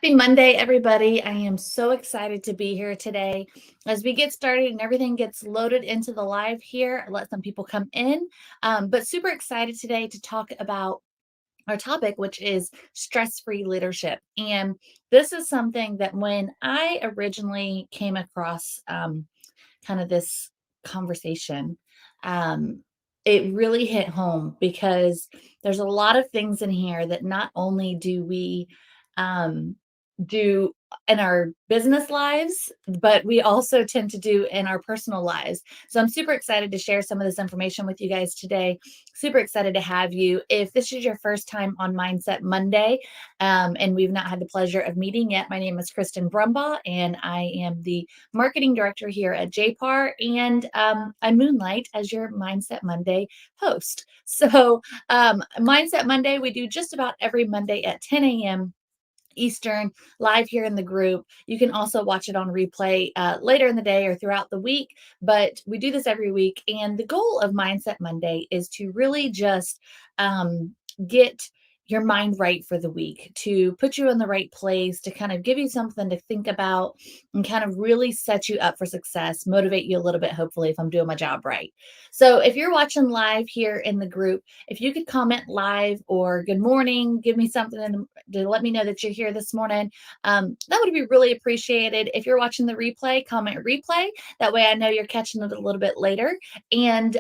Happy Monday, everybody. I am so excited to be here today. As we get started and everything gets loaded into the live here, let some people come in. But super excited today to talk about our topic, which is stress-free leadership. And this is something that when I originally came across kind of this conversation, um, it really hit home because there's a lot of things in here that not only do we um, do in our business lives, but we also tend to do in our personal lives. So I'm super excited to share some of this information with you guys today. Super excited to have you. If this is your first time on Mindset Monday, and we've not had the pleasure of meeting yet, my name is Kristen Brumbaugh, and I am the marketing director here at JPAR, and I moonlight as your Mindset Monday host. So, Mindset Monday, we do just about every Monday at 10 a.m. Eastern, live here in the group. You can also watch it on replay later in the day or throughout the week, but we do this every week. And the goal of Mindset Monday is to really just get your mind right for the week, to put you in the right place, to kind of give you something to think about and kind of really set you up for success, motivate you a little bit, hopefully, if I'm doing my job right. So if you're watching live here in the group, if you could comment live or good morning, give me something to let me know that you're here this morning. That would be really appreciated. If you're watching the replay, comment replay. That way I know you're catching it a little bit later. And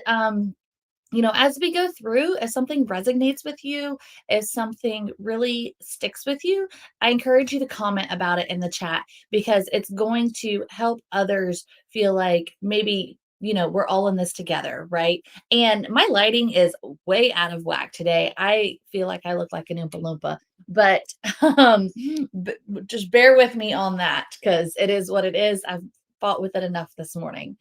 as we go through, if something resonates with you, if something really sticks with you, I encourage you to comment about it in the chat because it's going to help others feel like maybe we're all in this together, right? And my lighting is way out of whack today. I feel like I look like an Oompa Loompa, but um, just bear with me on that because it is what it is. I've fought with it enough this morning.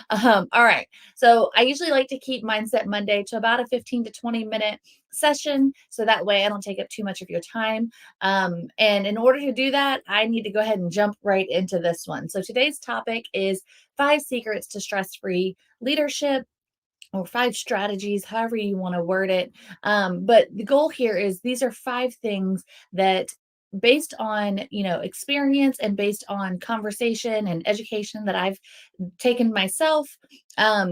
All right. So I usually like to keep Mindset Monday to about a 15 to 20-minute session. So that way I don't take up too much of your time. And in order to do that, I need to go ahead and jump right into this one. So today's topic is 5 secrets to stress-free leadership, or 5 strategies, however you want to word it. But the goal here is these are 5 things that based on experience and based on conversation and education that I've taken myself,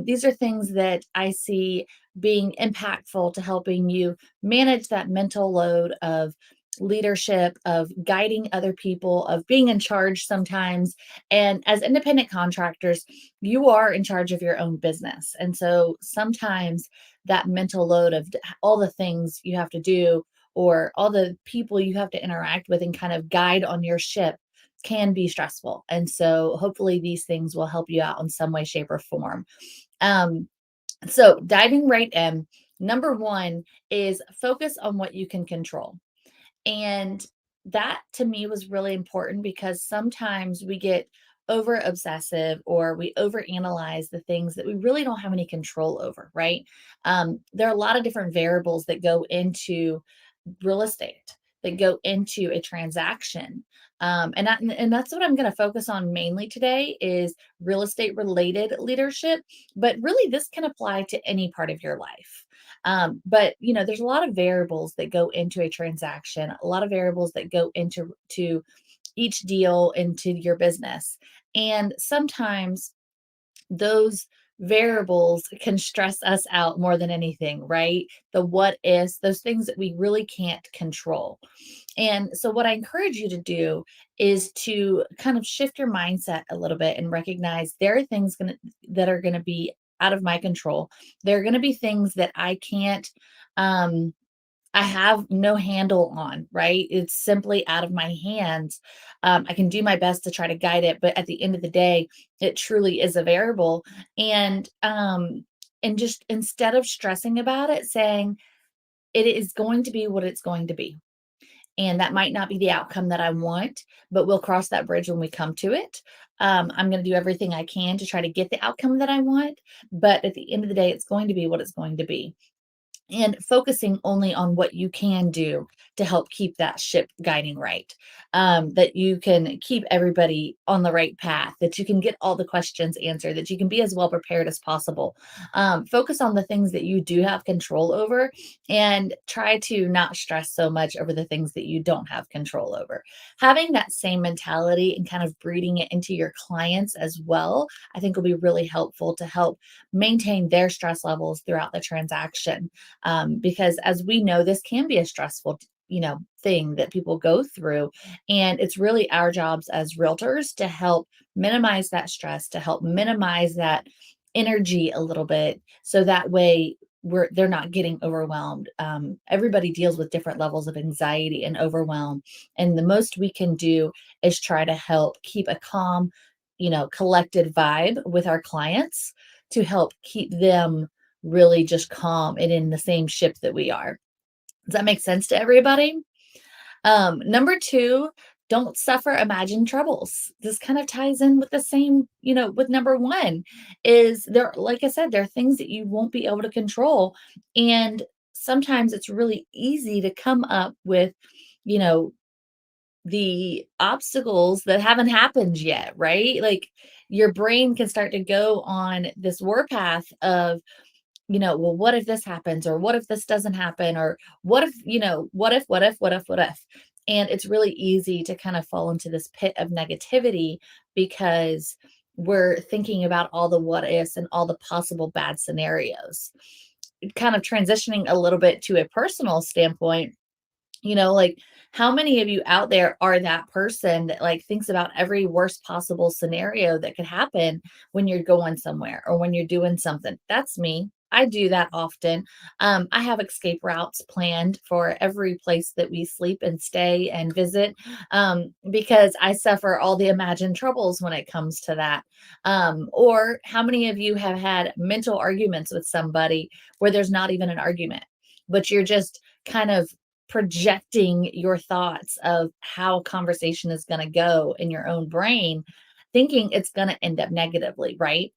these are things that I see being impactful to helping you manage that mental load of leadership, of guiding other people, of being in charge sometimes. And as independent contractors, you are in charge of your own business. And so sometimes that mental load of all the things you have to do or all the people you have to interact with and kind of guide on your ship can be stressful. And so hopefully these things will help you out in some way, shape, or form. Um, so diving right in, number one is focus on what you can control. And that to me was really important because sometimes we get over obsessive or we over analyze the things that we really don't have any control over, right? There are a lot of different variables that go into real estate, that go into a transaction. And that's what I'm going to focus on mainly today is real estate related leadership. But really, this can apply to any part of your life. But there's a lot of variables that go into a transaction, a lot of variables that go into each deal into your business. And sometimes those variables can stress us out more than anything, right? The what ifs, those things that we really can't control. And so, what I encourage you to do is to kind of shift your mindset a little bit and recognize there are things that are going to be out of my control. There are going to be things that um, I have no handle on, right? It's simply out of my hands. I can do my best to try to guide it, but at the end of the day, it truly is a variable. And just instead of stressing about it, saying it is going to be what it's going to be. And that might not be the outcome that I want, but we'll cross that bridge when we come to it. I'm going to do everything I can to try to get the outcome that I want. But at the end of the day, it's going to be what it's going to be. and focusing only on what you can do to help keep that ship guiding right. That you can keep everybody on the right path, that you can get all the questions answered, that you can be as well prepared as possible. Focus on the things that you do have control over and try to not stress so much over the things that you don't have control over. Having that same mentality and kind of breeding it into your clients as well, I think will be really helpful to help maintain their stress levels throughout the transaction, because as we know, this can be a stressful thing that people go through, and it's really our jobs as realtors to help minimize that stress, to help minimize that energy a little bit, so that way they're not getting overwhelmed. Everybody deals with different levels of anxiety and overwhelm, and the most we can do is try to help keep a calm, collected vibe with our clients to help keep them really just calm and in the same ship that we are. Does that make sense to everybody? Number two, don't suffer imagined troubles. This kind of ties in with the same, with number one, is there, like I said, there are things that you won't be able to control. And sometimes it's really easy to come up with, you know, the obstacles that haven't happened yet, right? Like your brain can start to go on this warpath of, well, what if this happens? Or what if this doesn't happen? Or what if, what if? And it's really easy to kind of fall into this pit of negativity because we're thinking about all the what ifs and all the possible bad scenarios. Kind of transitioning a little bit to a personal standpoint, like how many of you out there are that person that like thinks about every worst possible scenario that could happen when you're going somewhere or when you're doing something? That's me. I do that often. I have escape routes planned for every place that we sleep and stay and visit, because I suffer all the imagined troubles when it comes to that. Or how many of you have had mental arguments with somebody where there's not even an argument, but you're just kind of projecting your thoughts of how a conversation is going to go in your own brain, thinking it's going to end up negatively, right?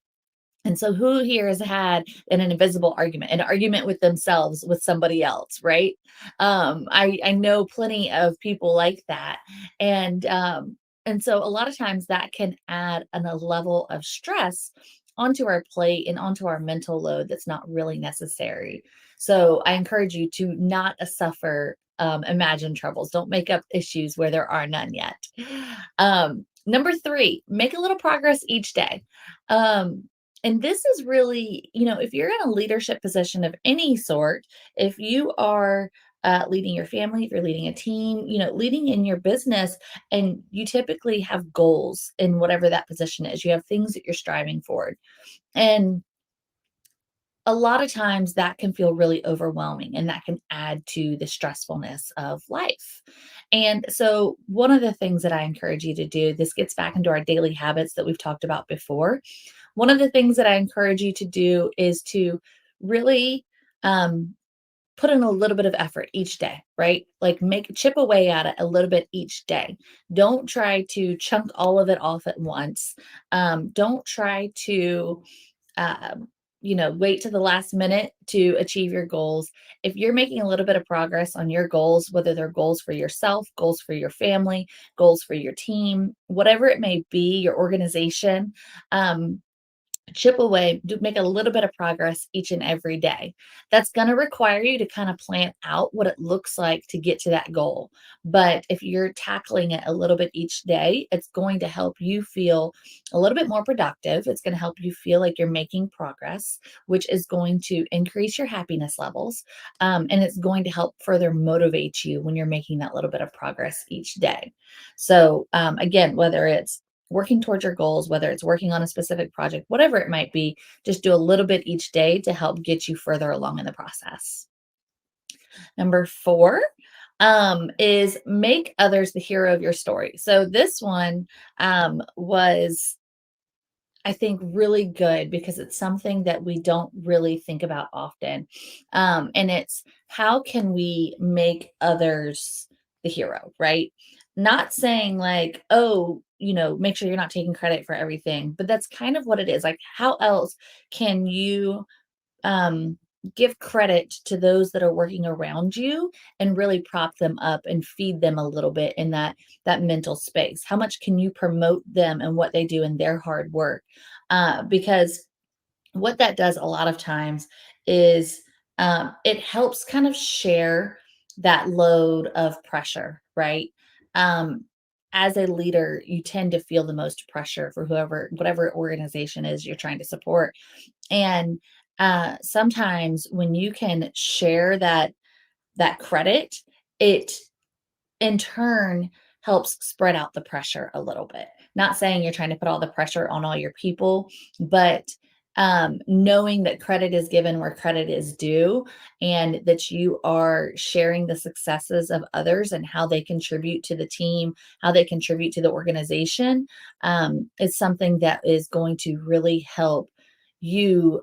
And so who here has had an invisible argument, an argument with themselves, with somebody else, right? I know plenty of people like that. And so a lot of times that can add a level of stress onto our plate and onto our mental load that's not really necessary. So I encourage you to not suffer imagined troubles. Don't make up issues where there are none yet. Number three, make a little progress each day. And this is really, if you're in a leadership position of any sort, if you are leading your family, if you're leading a team, leading in your business, and you typically have goals in whatever that position is, you have things that you're striving for. And a lot of times that can feel really overwhelming and that can add to the stressfulness of life. And so, one of the things that I encourage you to do, this gets back into our daily habits that we've talked about before. One of the things that I encourage you to do is to really put in a little bit of effort each day, right? Like make chip away at it a little bit each day. Don't try to chunk all of it off at once. Don't try to wait to the last minute to achieve your goals. If you're making a little bit of progress on your goals, whether they're goals for yourself, goals for your family, goals for your team, whatever it may be, your organization, chip away, make a little bit of progress each and every day. That's going to require you to kind of plan out what it looks like to get to that goal. But if you're tackling it a little bit each day, it's going to help you feel a little bit more productive. It's going to help you feel like you're making progress, which is going to increase your happiness levels. And it's going to help further motivate you when you're making that little bit of progress each day. So, again, whether it's working towards your goals, whether it's working on a specific project, whatever it might be, just do a little bit each day to help get you further along in the process. Number four, is make others the hero of your story. So this one was, I think, really good because it's something that we don't really think about often. And it's how can we make others the hero, right? Not saying like, oh, make sure you're not taking credit for everything, but that's kind of what it is. Like, how else can you give credit to those that are working around you and really prop them up and feed them a little bit in that mental space. How much can you promote them and what they do in their hard work? Because what that does a lot of times is it helps kind of share that load of pressure, right? Um, as a leader, you tend to feel the most pressure for whatever organization is you're trying to support. And sometimes when you can share that credit, it in turn helps spread out the pressure a little bit. Not saying you're trying to put all the pressure on all your people, but knowing that credit is given where credit is due and that you are sharing the successes of others and how they contribute to the team, how they contribute to the organization, is something that is going to really help you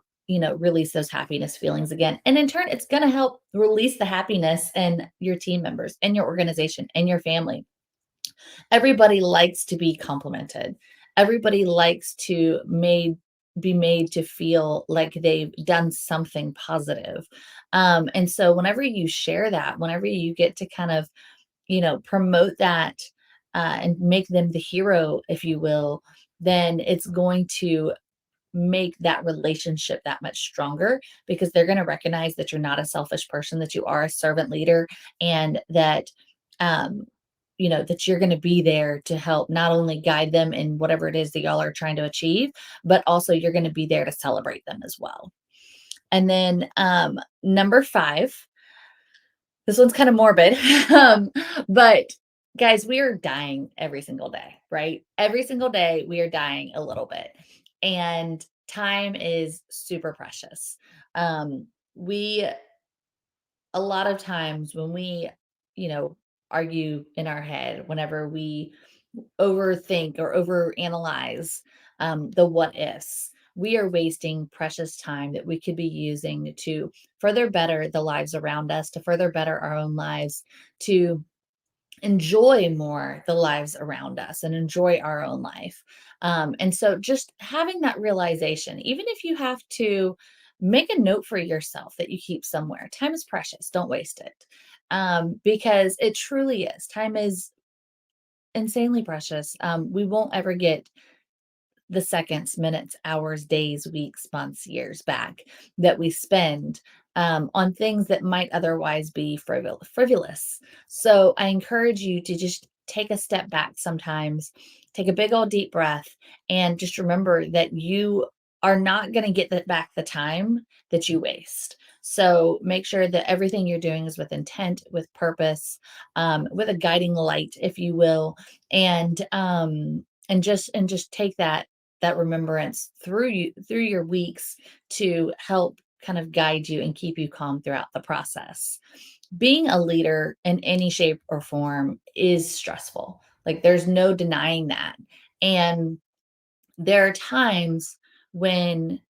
release those happiness feelings again. And in turn, it's going to help release the happiness in your team members and your organization and your family. Everybody likes to be complimented. Everybody likes to be made to feel like they've done something positive. And so whenever you share that, whenever you get to kind of, promote that and make them the hero, if you will, then it's going to make that relationship that much stronger because they're going to recognize that you're not a selfish person, that you are a servant leader, and that um that you're going to be there to help not only guide them in whatever it is that y'all are trying to achieve, but also you're going to be there to celebrate them as well. And then number 5, this one's kind of morbid. But guys, we are dying every single day, right? Every single day we are dying a little bit. And time is super precious. We a lot of times when we, you know, argue in our head, whenever we overthink or overanalyze the what ifs, we are wasting precious time that we could be using to further better the lives around us, to further better our own lives, to enjoy more the lives around us and enjoy our own life. And so just having that realization, even if you have to make a note for yourself that you keep somewhere, time is precious, don't waste it. Because it truly is. Time is insanely precious. We won't ever get the seconds, minutes, hours, days, weeks, months, years back that we spend on things that might otherwise be frivolous. So I encourage you to just take a step back sometimes, take a big old deep breath, and just remember that you are not going to get back the time that you waste. So make sure that everything you're doing is with intent, with purpose, with a guiding light, if you will, and just take that remembrance through your weeks to help kind of guide you and keep you calm throughout the process. Being a leader in any shape or form is stressful. Like there's no denying that. And there are times when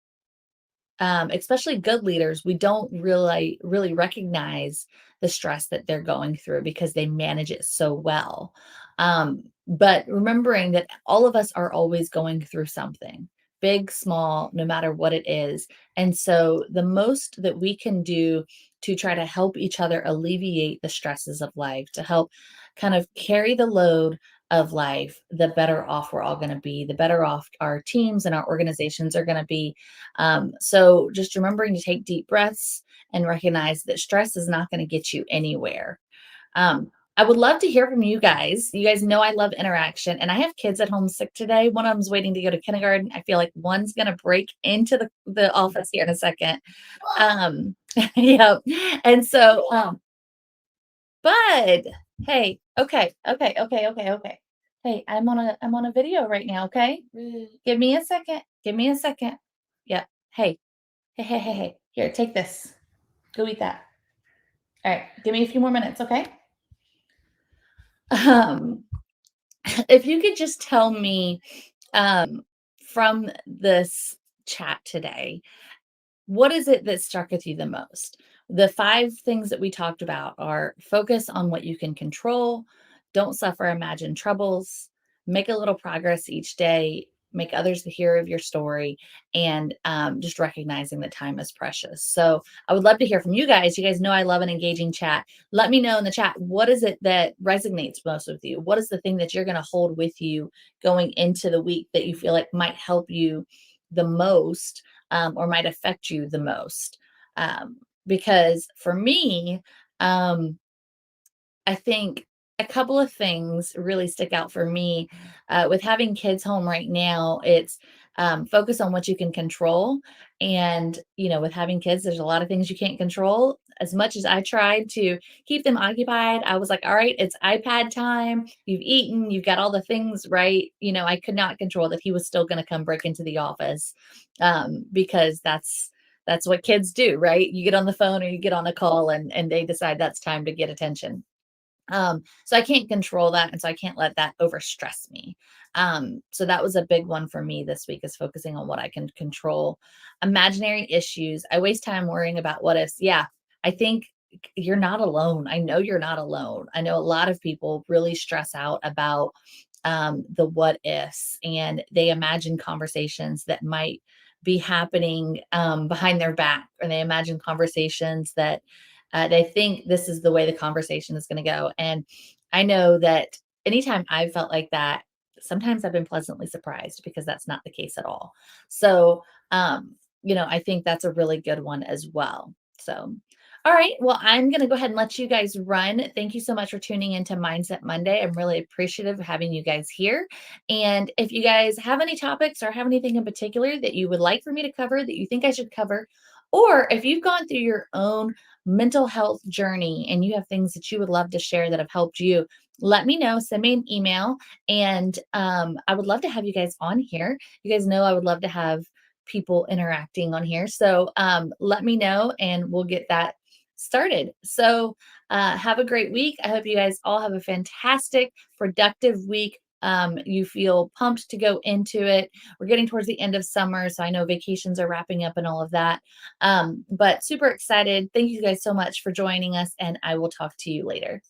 especially good leaders, we don't really recognize the stress that they're going through because they manage it so well. But remembering that all of us are always going through something, big, small, no matter what it is. And so the most that we can do to try to help each other alleviate the stresses of life, to help kind of carry the load of life, the better off we're all going to be, the better off our teams and our organizations are going to be. So just remembering to take deep breaths and recognize that stress is not going to get you anywhere. I would love to hear from you guys. You guys know I love interaction, and I have kids at home sick today. One of them's waiting to go to kindergarten. I feel like one's going to break into the office here in a second. Yep. And so, bud, hey, okay. Hey, I'm on a video right now, okay? Give me a second. Give me a second. Yeah. Hey, hey. Here, take this. Go eat that. All right. Give me a few more minutes, okay? Um, if you could just tell me from this chat today, what is it that struck with you the most? The 5 things that we talked about are focus on what you can control, don't suffer imagined troubles, make a little progress each day, make others the hero of your story, and just recognizing that time is precious. So I would love to hear from you guys. You guys know I love an engaging chat. Let me know in the chat, what is it that resonates most with you? What is the thing that you're going to hold with you going into the week that you feel like might help you the most, or might affect you the most? Because for me, um, I think a couple of things really stick out for me. With having kids home right now, it's focus on what you can control. And, with having kids, there's a lot of things you can't control. As much as I tried to keep them occupied, I was like, all right, it's iPad time. You've eaten, you've got all the things right. I could not control that he was still going to come break into the office, because that's what kids do, right? You get on the phone or you get on a call, and they decide that's time to get attention. So I can't control that, and so I can't let that overstress me. So that was a big one for me this week, is focusing on what I can control. Imaginary issues. I waste time worrying about what ifs. Yeah, I think you're not alone. I know you're not alone. I know a lot of people really stress out about the what ifs, and they imagine conversations that might be happening behind their back, or they imagine conversations that they think this is the way the conversation is going to go. And I know that anytime I've felt like that, sometimes I've been pleasantly surprised, because that's not the case at all. So, I think that's a really good one as well. So, all right. Well, I'm going to go ahead and let you guys run. Thank you so much for tuning into Mindset Monday. I'm really appreciative of having you guys here. And if you guys have any topics or have anything in particular that you would like for me to cover, that you think I should cover, or if you've gone through your own mental health journey and you have things that you would love to share that have helped you, let me know. Send me an email, and I would love to have you guys on here. You guys know I would love to have people interacting on here. So let me know, and we'll get that started. So have a great week. I hope you guys all have a fantastic, productive week. You feel pumped to go into it. We're getting towards the end of summer, so I know vacations are wrapping up and all of that. But super excited. Thank you guys so much for joining us, and I will talk to you later.